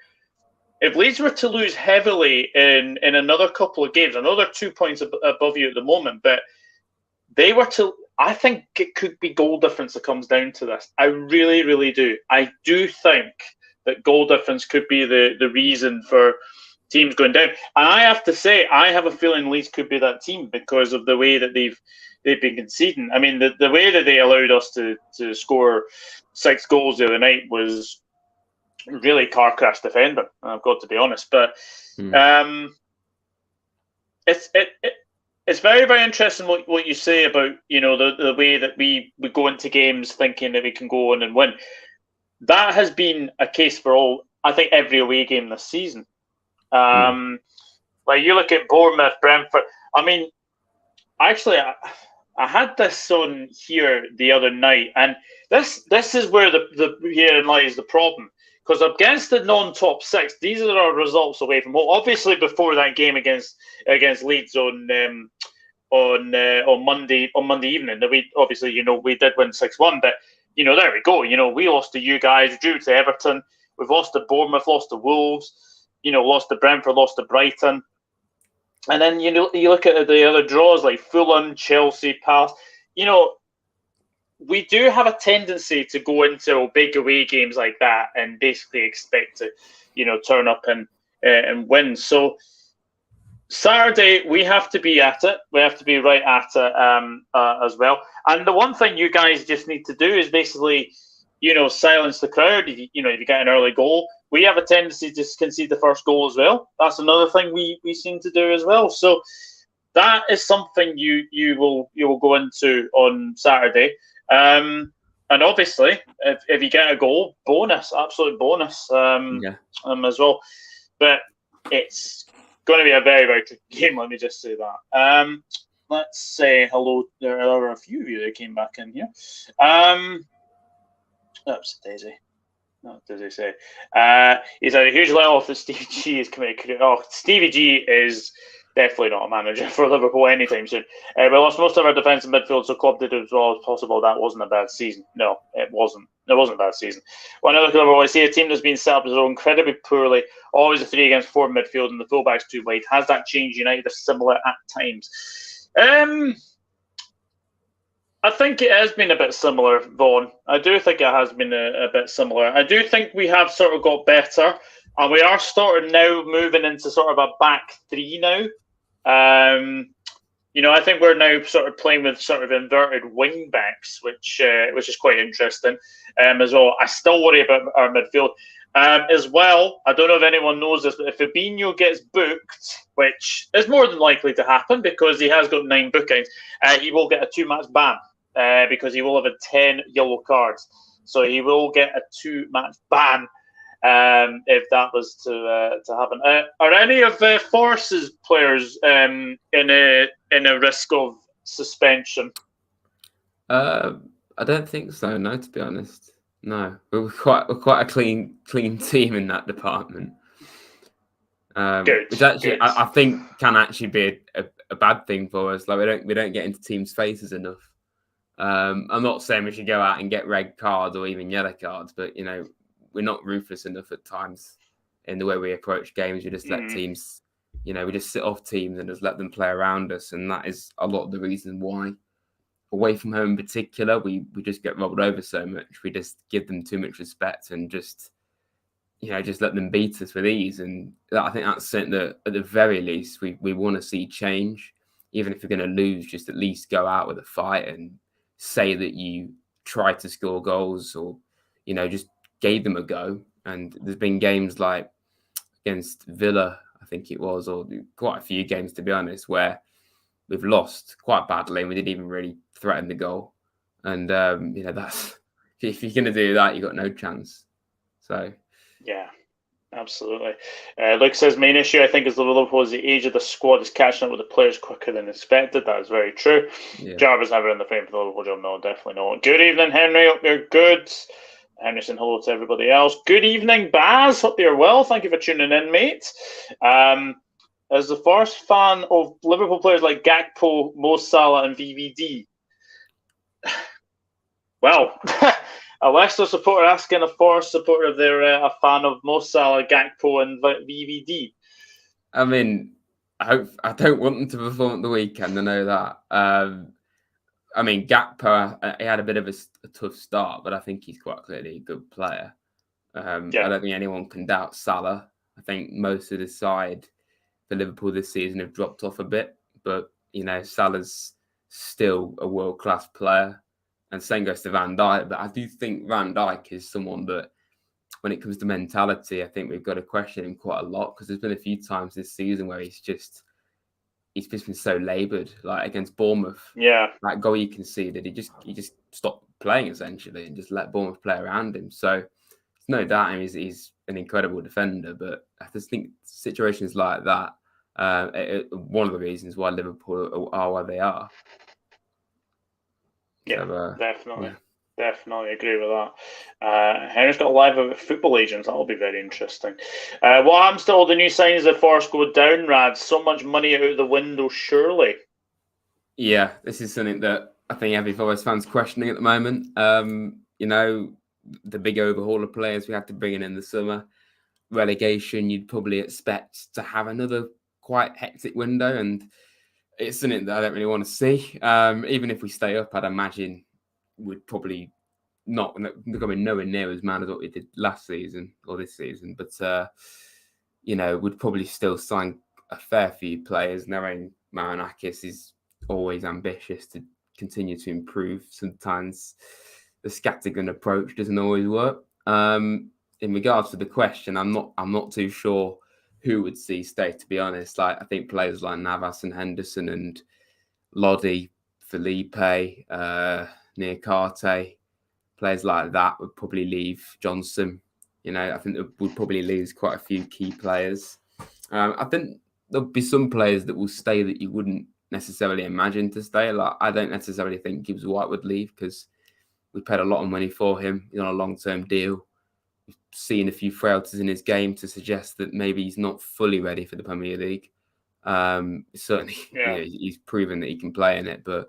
If Leeds were to lose heavily in another couple of games, I know they're 2 points above you at the moment, but they were to, I think it could be goal difference that comes down to this. I really, really do. I do think that goal difference could be the reason for teams going down. And I have to say, I have a feeling Leeds could be that team because of the way that they've been conceding. I mean, the way that they allowed us to score 6 goals the other night was really car crash defending. I've got to be honest, but it's very, very interesting what you say about, you know, the way that we go into games thinking that we can go on and win. That has been a case for I think every away game this season. Like you look at Bournemouth, Brentford. I mean, actually, I had this on here the other night, and this is where herein lies the problem. Because against the non-top 6, these are our results away from home. Obviously, before that game against Leeds on Monday evening, that we obviously, you know, we did win 6-1, but you know, there we go. You know, we lost to you guys, drew to Everton, we've lost to Bournemouth, lost to Wolves, you know, lost to Brentford, lost to Brighton. And then, you know, you look at the other draws like Fulham, Chelsea, Palace. You know, we do have a tendency to go into big away games like that and basically expect to, you know, turn up and win. So Saturday, we have to be at it. We have to be right at it as well. And the one thing you guys just need to do is basically, you know, silence the crowd. If you get an early goal, we have a tendency to concede the first goal as well. That's another thing we seem to do as well. So that is something you will go into on Saturday. And obviously, if you get a goal, bonus, absolute bonus as well. But it's going to be a very, very tricky game, let me just say that. Let's say hello. There are a few of you that came back in here. Oops, Daisy. What does he say? He's had a huge let-off that Stevie G is committed. Oh, Stevie G is definitely not a manager for Liverpool anytime soon. We lost most of our defence and midfield, so Klopp did as well as possible. That wasn't a bad season. No, it wasn't. It wasn't a bad season. When I look at Liverpool, I see a team that's been set up as well incredibly poorly. Always a 3 against 4 midfield and the fullbacks too wide. Has that changed? United are similar at times. I think it has been a bit similar, Vaughan. I do think it has been a bit similar. I do think we have sort of got better, and we are starting now moving into sort of a back 3 now. I think we're now sort of playing with sort of inverted wing backs, which is quite interesting as well. I still worry about our midfield as well. I don't know if anyone knows this, but if Fabinho gets booked, which is more than likely to happen because he has got 9 bookings, he will get a 2-match ban because he will have had 10 yellow cards. So he will get a 2-match ban if that was to happen. Are any of Forest's players in a risk of suspension? I don't think so. No, to be honest, no. We're quite a clean team in that department. Which actually good. I think can actually be a bad thing for us. Like we don't get into teams' faces enough. I'm not saying we should go out and get red cards or even yellow cards, but we're not ruthless enough at times in the way we approach games. We just let teams, we just sit off teams and just let them play around us. And that is a lot of the reason why away from home in particular, we just get rolled over so much. We just give them too much respect and just let them beat us with ease. And I think that's something that at the very least we want to see change. even if you're going to lose, just at least go out with a fight and say that you tried to score goals or, just gave them a go. And there's been games like against Villa, I think it was, or quite a few games, to be honest, where we've lost quite badly and we didn't even really threaten the goal. And, that's, if you're going to do that, you've got no chance. So, yeah. Absolutely. Luke says main issue, I think, is the Liverpool is the age of the squad is catching up with the players quicker than expected. That is very true. yeah. Jarvis never in the frame for the Liverpool job. No, definitely not. Good evening, Henry. Hope you're good. Henry saying hello to everybody else. Good evening, Baz. Hope you're well. Thank you for tuning in, mate. As the first fan of Liverpool players like Gakpo, Mo Salah, and VVD. Well, a Leicester supporter asking a Forest supporter if they're a fan of Mo Salah, Gakpo, and VVD. I mean, I don't want them to perform at the weekend. I know that. I mean, Gakpo, he had a bit of a tough start, but I think he's quite clearly a good player. I don't think anyone can doubt Salah. I think most of the side for Liverpool this season have dropped off a bit, but Salah's still a world-class player. And same goes to Van Dijk, but I do think Van Dijk is someone that, when it comes to mentality, I think we've got to question him quite a lot, because there's been a few times this season where he's just been so laboured, like against Bournemouth. Yeah, that goal you conceded, he just stopped playing essentially and just let Bournemouth play around him. So there's no doubt he's an incredible defender, but I just think situations like that, one of the reasons why Liverpool are where they are. Yeah, so, definitely. Yeah. Definitely agree with that. Henry's got a live about football agents. That'll be very interesting. What happens to all the new signings that Forest go down, Rad? So much money out the window, surely. Yeah, this is something that I think every Forest fan's questioning at the moment. The big overhaul of players we had to bring in the summer. Relegation, you'd probably expect to have another quite hectic window, and it's something that I don't really want to see. Even if we stay up, I'd imagine we'd probably not going nowhere near as mad as what we did last season or this season. But, we'd probably still sign a fair few players, knowing Marinakis is always ambitious to continue to improve. Sometimes the scattergun approach doesn't always work. In regards to the question, I'm not too sure who would see stay, to be honest. Like, I think players like Navas and Henderson and Lodi, Felipe, Niakate, players like that would probably leave. Johnson, I think we'd probably lose quite a few key players. I think there'll be some players that will stay that you wouldn't necessarily imagine to stay. Like, I don't necessarily think Gibbs White would leave, because we paid a lot of money for him. He's on a long-term deal. We've seen a few frailties in his game to suggest that maybe he's not fully ready for the Premier League. Certainly, he's proven that he can play in it, but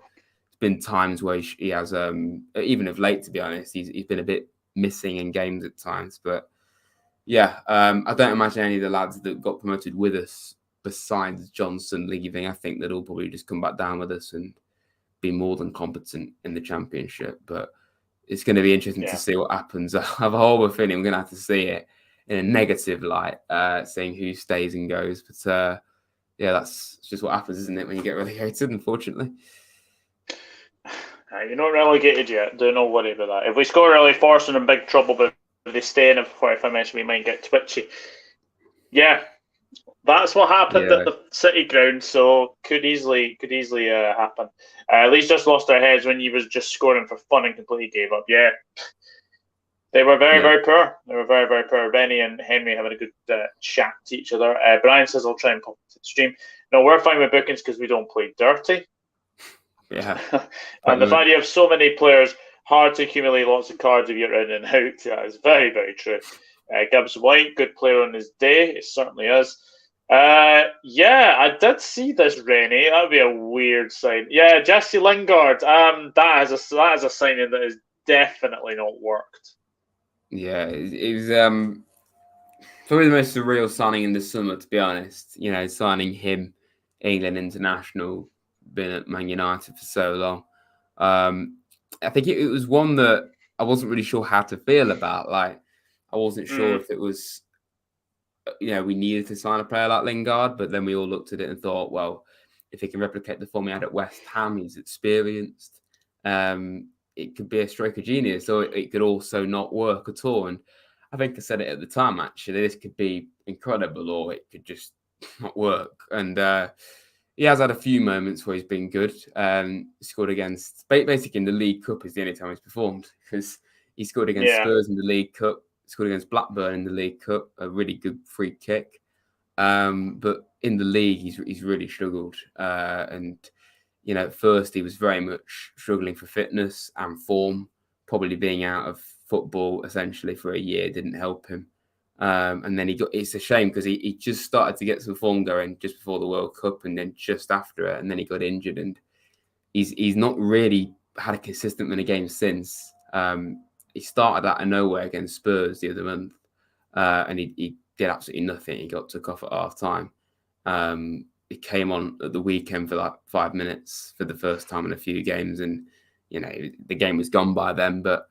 been times where he has, even of late, to be honest, he's been a bit missing in games at times. But I don't imagine any of the lads that got promoted with us, besides Johnson leaving, I think that will probably just come back down with us and be more than competent in the Championship. But it's going to be interesting to see what happens. I have a horrible feeling we're going to have to see it in a negative light, seeing who stays and goes. But that's just what happens, isn't it, when you get relegated, unfortunately. You're not relegated yet. Do not worry about that. If we score early, Forest are in big trouble, but if they stay in it for 45 minutes, we might get twitchy. Yeah, that's what happened at the City ground, so could easily happen. Leeds just lost their heads when he was just scoring for fun and completely gave up. Yeah, they were very, very poor. They were very, very poor. Benny and Henry having a good chat to each other. Brian says, I'll try and pop to the stream. No, we're fine with bookings because we don't play dirty. Yeah. And the fact you have so many players, hard to accumulate lots of cards if you're in and out. That is very, very true. Gibbs White, good player on his day. It certainly is. I did see this, Rennie. That would be a weird sign. Yeah, Jesse Lingard. That is a signing that has definitely not worked. Yeah, it was probably the most surreal signing in the summer, to be honest. Signing him, England international, been at Man United for so long. I think it was one that I wasn't really sure how to feel about. Like, I wasn't sure if it was, we needed to sign a player like Lingard, but then we all looked at it and thought, well, if he can replicate the form he had at West Ham, he's experienced. It could be a stroke of genius, or it could also not work at all. And I think I said it at the time, actually, this could be incredible, or it could just not work. And he has had a few moments where he's been good. Scored against, basically in the League Cup is the only time he's performed, because he scored against Spurs in the League Cup, scored against Blackburn in the League Cup, a really good free kick. But in the league, he's really struggled. And, you know, at first he was very much struggling for fitness and form, probably being out of football essentially for a year didn't help him. And then it's a shame because he just started to get some form going just before the World Cup and then just after it. And then he got injured and he's not really had a consistent win a game since. He started out of nowhere against Spurs the other month and he did absolutely nothing. He got took off at half time. He came on at the weekend for like 5 minutes for the first time in a few games, and you know the game was gone by then. But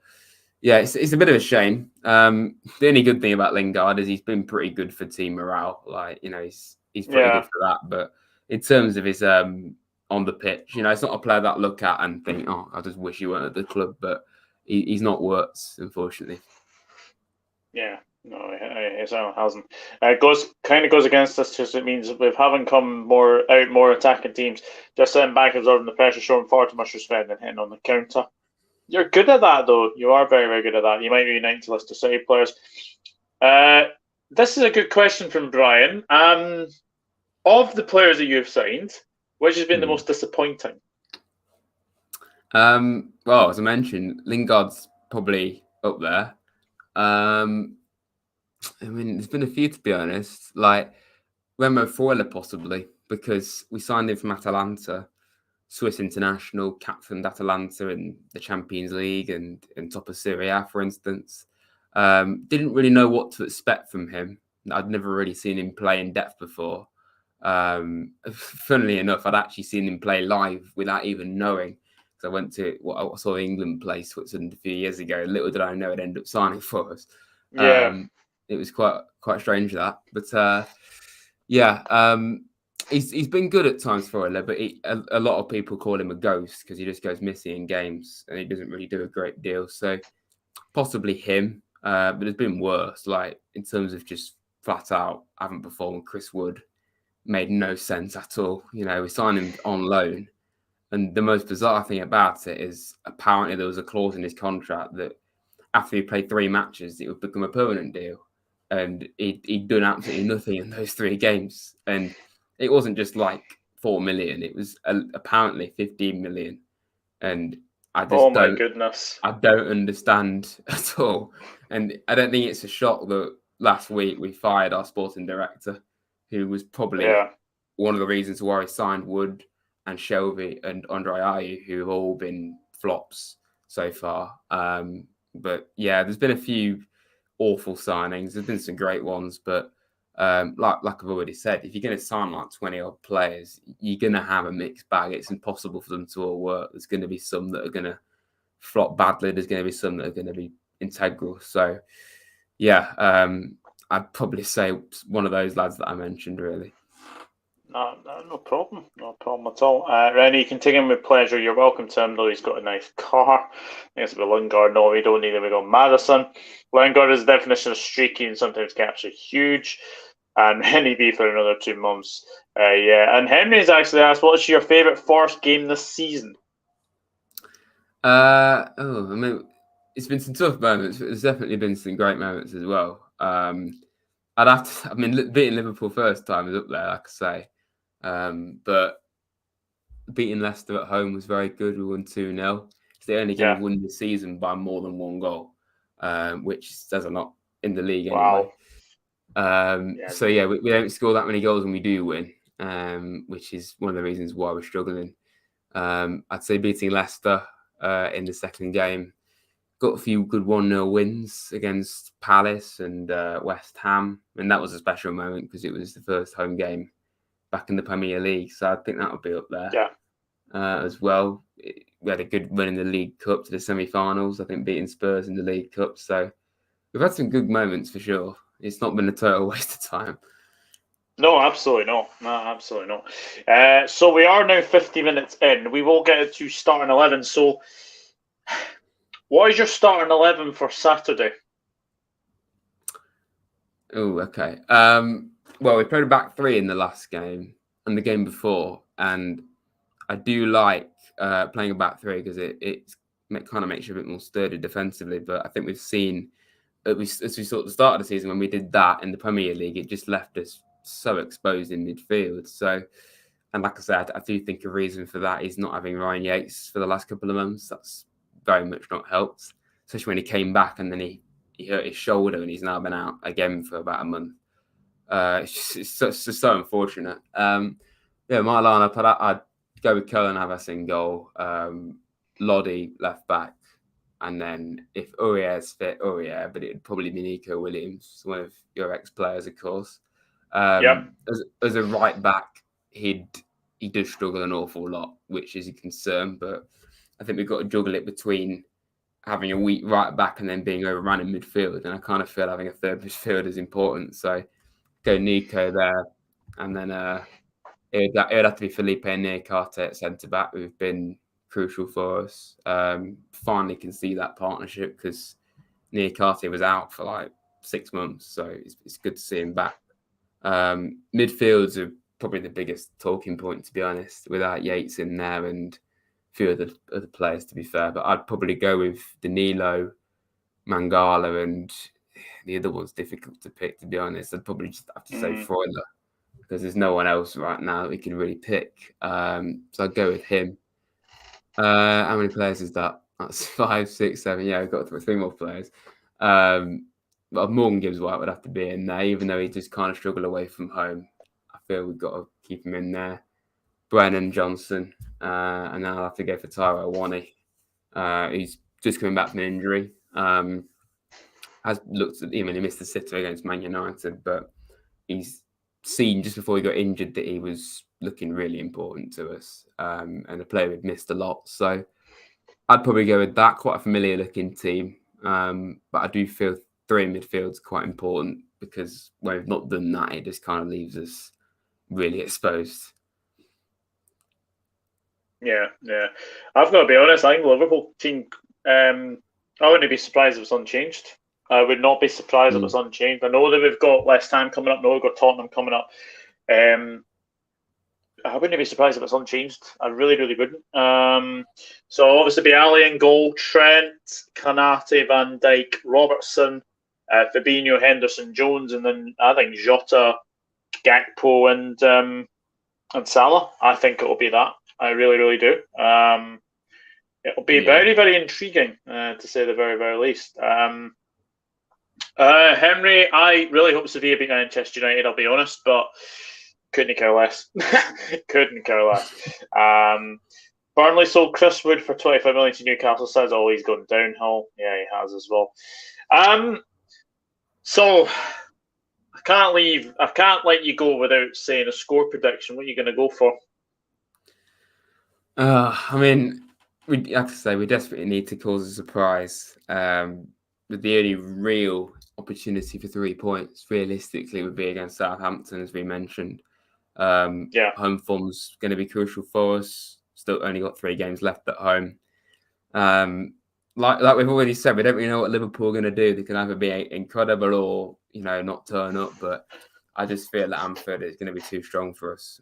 yeah, it's a bit of a shame. The only good thing about Lingard is he's been pretty good for team morale. Like, you know, he's pretty good for that. But in terms of his on the pitch, you know, it's not a player that I look at and think, oh, I just wish he weren't at the club. But he's not Wirtz, unfortunately. Yeah. No, it hasn't. It goes against us because it means we haven't come more attacking teams. Just sitting back, absorbing the pressure, showing far too much respect and hitting on the counter. You're good at that, though. You are very, very good at that. You might be a 90 list of City players. This is a good question from Brian. Of the players that you've signed, which has been the most disappointing? Well, as I mentioned, Lingard's probably up there. I mean, there's been a few, to be honest. Like Remo Freuler, possibly, because we signed him from Atalanta, Swiss international, captained Atalanta in the Champions League and top of Serie A, for instance. Didn't really know what to expect from him. I'd never really seen him play in depth before. Funnily enough, I'd actually seen him play live without even knowing. Because I went to I saw England play Switzerland a few years ago. Little did I know it'd end up signing for us. It was quite strange that, but he's been good at times for a but a lot of people call him a ghost because he just goes missing in games and he doesn't really do a great deal. So possibly him, but there's been worse. Like in terms of just flat out haven't performed. Chris Wood made no sense at all. You know, we signed him on loan, and the most bizarre thing about it is apparently there was a clause in his contract that after he played 3 matches, it would become a permanent deal. And he'd done absolutely nothing in those 3 games. And it wasn't just like 4 million. It was apparently 15 million. And I just my goodness. I don't understand at all. And I don't think it's a shock that last week we fired our sporting director, who was probably one of the reasons why we signed Wood and Shelby and Andre Ayew, who have all been flops so far. But yeah, there's been a few awful signings. There's been some great ones, but like I've already said, if you're going to sign like 20 odd players, you're going to have a mixed bag. It's impossible for them to all work. There's going to be some that are going to flop badly. There's going to be some that are going to be integral. So yeah, I'd probably say one of those lads that I mentioned, really. No problem. No problem at all. Rennie, you can take him with pleasure. You're welcome to him, though he's got a nice car. I guess with Lingard, no, we don't need him. We got Madison. Lingard is the definition of streaky and sometimes can actually huge. And Henry B for another 2 months. And Henry's actually asked, what's your favourite Forest game this season? I mean, it's been some tough moments, but there's definitely been some great moments as well. Beating Liverpool first time is up there, like I say. But beating Leicester at home was very good. We won 2-0. It's the only game we've won this season by more than 1 goal, which says a lot in the league anyway. So yeah, we don't score that many goals when we do win, which is one of the reasons why we're struggling. I'd say beating Leicester in the second game. Got a few good 1-0 wins against Palace and West Ham. And that was a special moment because it was the first home game back in the Premier League. So I think that would be up there as well. We had a good run in the League Cup to the semi-finals, I think beating Spurs in the League Cup. So we've had some good moments for sure. It's not been a total waste of time. No, absolutely not. No, absolutely not. So we are now 50 minutes in. We will get to starting 11. So, what is your starting 11 for Saturday? Oh, okay. Well, we played a back three in the last game and the game before, and I do like playing a back three because it kind of makes you a bit more sturdy defensively. But I think we've seen as we saw at the start of the season when we did that in the Premier League, it just left us so exposed in midfield. So, and like I said, I do think a reason for that is not having Ryan Yates for the last couple of months. That's very much not helped, especially when he came back and then he hurt his shoulder and he's now been out again for about a month. It's just so unfortunate. Yeah, my lineup, I'd go with Cullen Havas in goal, Lodi left back, and then if Aurier's fit, Aurier, but it'd probably be Nico Williams, one of your ex-players, of course. Yep. As a right back, he does struggle an awful lot, which is a concern. But I think we've got to juggle it between having a weak right back and then being overrun in midfield. And I kind of feel having a third midfield is important. So go Nico there, and then it would have to be Felipe and Niakate at centre back, who've been crucial for us. Finally can see that partnership because Niakate was out for like 6 months, so it's good to see him back. Midfields are probably the biggest talking point, to be honest, without Yates in there and a few other players, to be fair. But I'd probably go with Danilo, Mangala, and the other one's difficult to pick, to be honest. I'd probably just have to say Freuler because there's no one else right now that we can really pick. So I'd go with him. How many players is that? That's 5, 6, 7. Yeah, we've got 3 more players. But Morgan Gibbs-White would have to be in there, even though he just kind of struggled away from home. I feel we've got to keep him in there. Brennan Johnson, and then I'll have to go for Tyrell Wani. He's just coming back from an injury. Has looked at him and he missed the sitter against Man United, but he's seen just before he got injured that he was looking really important to us, and a player we'd missed a lot. So I'd probably go with that. Quite a familiar looking team, but I do feel 3 in midfield is quite important because when we've not done that, it just kind of leaves us really exposed. Yeah. I've got to be honest. I think the Liverpool team. I wouldn't be surprised if it's unchanged. I would not be surprised if it's unchanged. I know that we've got West Ham coming up. I know we've got Tottenham coming up. I wouldn't be surprised if it's unchanged. I really, really wouldn't. So obviously be Ali in goal, Trent, Kanate, Van Dijk, Robertson, Fabinho, Henderson, Jones, and then I think Jota, Gakpo, and Salah. I think it'll be that. I really, really do. It'll be very, very intriguing, to say the very, very least. Henry, I really hope Sevilla beat Manchester United, I'll be honest, but couldn't care less. Couldn't care less. Burnley sold Chris Wood for 25 million to Newcastle. Says, oh, he's gone downhill. Yeah, he has as well. So I can't let you go without saying a score prediction. What are you going to go for? I mean, we have to say we desperately need to cause a surprise. With the only real opportunity for 3 points, realistically, would be against Southampton, as we mentioned. Home form's going to be crucial for us. Still only got 3 games left at home. Like we've already said, we don't really know what Liverpool are going to do. They can either be incredible or not turn up. But I just feel that Anfield is going to be too strong for us.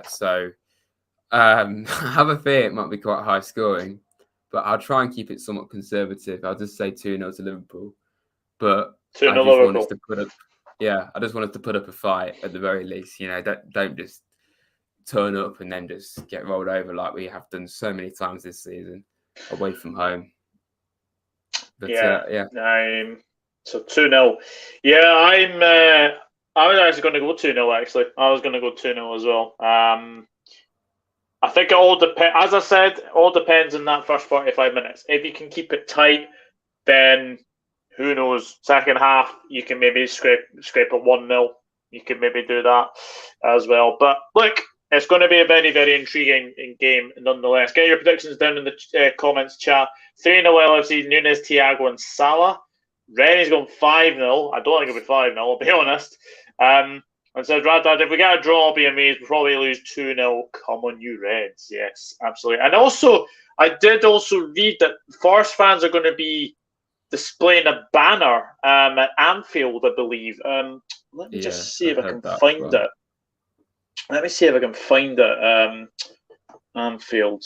So I have a fear it might be quite high scoring, but I'll try and keep it somewhat conservative. I'll just say 2-0 to Liverpool. But I just want us to put up. Yeah, I just want us to put up a fight at the very least. Don't just turn up and then just get rolled over like we have done so many times this season away from home. But so 2-0. Yeah, I was actually going to go 2-0. Actually, I was going to go 2-0 as well. I think it all depends. As I said, it all depends on that first 45 minutes. If you can keep it tight, then who knows? Second half, you can maybe scrape a 1-0. You can maybe do that as well. But look, it's going to be a very, very intriguing game nonetheless. Get your predictions down in the comments chat. 3-0 LFC, Nunes, Thiago, and Salah. Rennie's going 5-0. I don't think it'll be 5-0, I'll be honest. And said, Radad, if we get a draw, I'll be amazed. We'll probably lose 2-0. Come on, you Reds. Yes, absolutely. And also, I did also read that Forest fans are going to be displaying a banner at Anfield, I believe. Let me just see if I can find it. Let me see if I can find it. Anfield.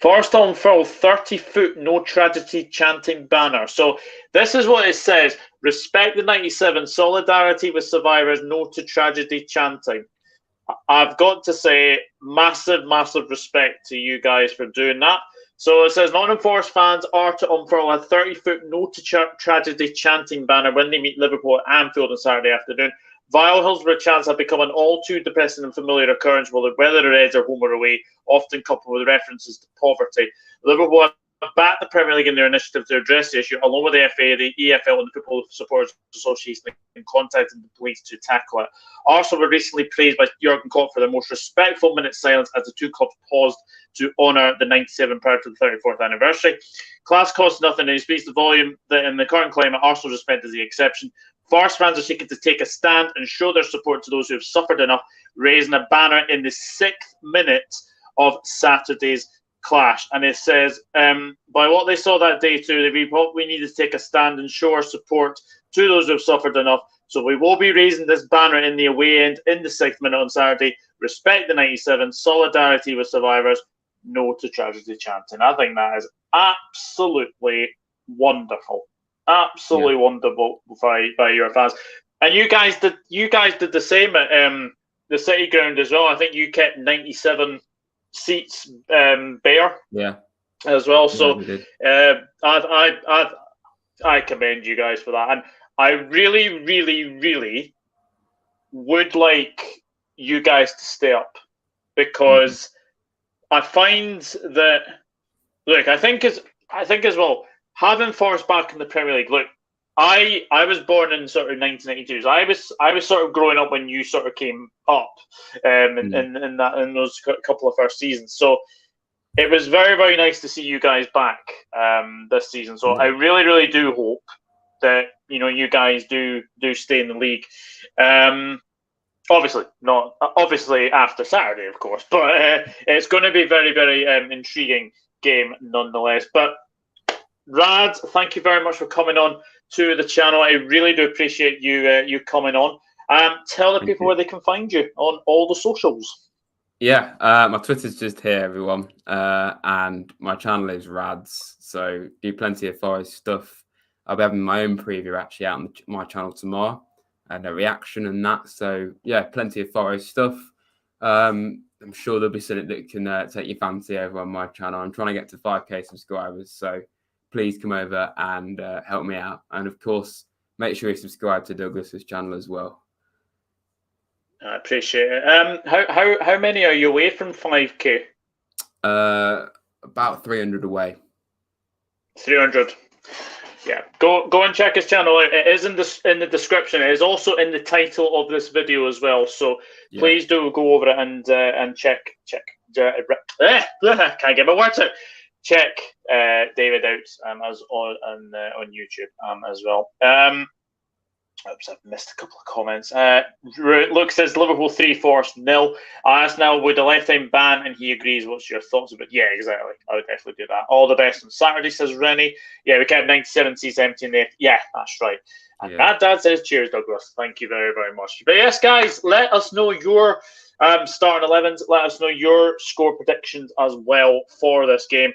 Forest unfurl 30-foot no tragedy chanting banner. So this is what it says. Respect the 97. Solidarity with survivors. No to tragedy chanting. I've got to say, massive, massive respect to you guys for doing that. So it says, Nottingham Forest fans are to unfurl a 30-foot no to tragedy chanting banner when they meet Liverpool at Anfield on Saturday afternoon. Vile Hillsborough chants have become an all too depressing and familiar occurrence, whether the Reds are home or away, often coupled with references to poverty. Liverpool have backed the Premier League in their initiative to address the issue, along with the FA, the EFL, and the Football Supporters Association in contacting the police to tackle it. Arsenal were recently praised by Jurgen Klopp for their most respectful minute silence as the two clubs paused to honour the 97 prior to the 34th anniversary. Class costs nothing, and he speaks the volume that in the current climate, Arsenal's respect is the exception. Forest fans are seeking to take a stand and show their support to those who have suffered enough, raising a banner in the 6th minute of Saturday's clash. And it says, by what they saw that day too, we need to take a stand and show our support to those who have suffered enough. So we will be raising this banner in the away end in the 6th minute on Saturday. Respect the 97, solidarity with survivors, no to tragedy chanting. I think that is absolutely wonderful. Absolutely wonderful by your fans. And you guys did the same at the City Ground as well. I think you kept 97 seats bare as well. So I commend you guys for that. And I really, really, really would like you guys to stay up, because I find that, look, I think as well, having Forest back in the Premier League, look, I was born in sort of 1992. So I was sort of growing up when you sort of came up in those couple of first seasons. So it was very, very nice to see you guys back this season. So I really, really do hope that you guys do stay in the league. Obviously after Saturday, of course, but it's going to be very, very intriguing game nonetheless. But Rad, thank you very much for coming on to the channel. I really do appreciate you coming on. Tell the people where they can find you on all the socials. Yeah, my Twitter's just here, everyone, and my channel is Rads. So do plenty of Forest stuff. I'll be having my own preview actually out on my channel tomorrow, and a reaction and that. So yeah, plenty of Forest stuff. I'm sure there'll be something that can take your fancy over on my channel. I'm trying to get to 5k subscribers, so please come over and help me out. And of course, make sure you subscribe to Douglas's channel as well. I appreciate it. How many are you away from 5k? About 300 away. 300. Yeah, go and check his channel. It is in the description. It is also in the title of this video as well. So please do go over it and check. Can't get my words out. Check David out as on YouTube as well. Oops, I've missed a couple of comments. Luke says Liverpool 3, Forest 0. I asked now, would a lifetime ban? And he agrees. What's your thoughts about? Yeah, exactly. I would definitely do that. All the best on Saturday, says Rennie. Yeah, we kept 97 seats empty in there. Yeah, that's right. And Dad says cheers, Douglas. Thank you very, very much. But yes, guys, let us know your starting 11s. Let us know your score predictions as well for this game.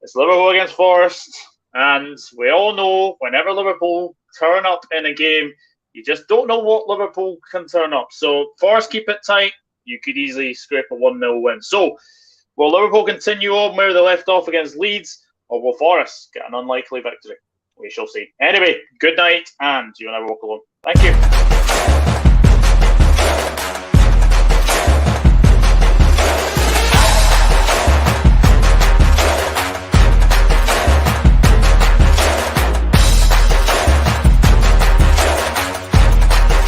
It's Liverpool against Forest. And we all know whenever Liverpool turn up in a game, you just don't know what Liverpool can turn up. So Forest keep it tight. You could easily scrape a 1-0 win. So will Liverpool continue on where they left off against Leeds, or will Forest get an unlikely victory? We shall see. Anyway, good night, and you will never walk alone. Thank you.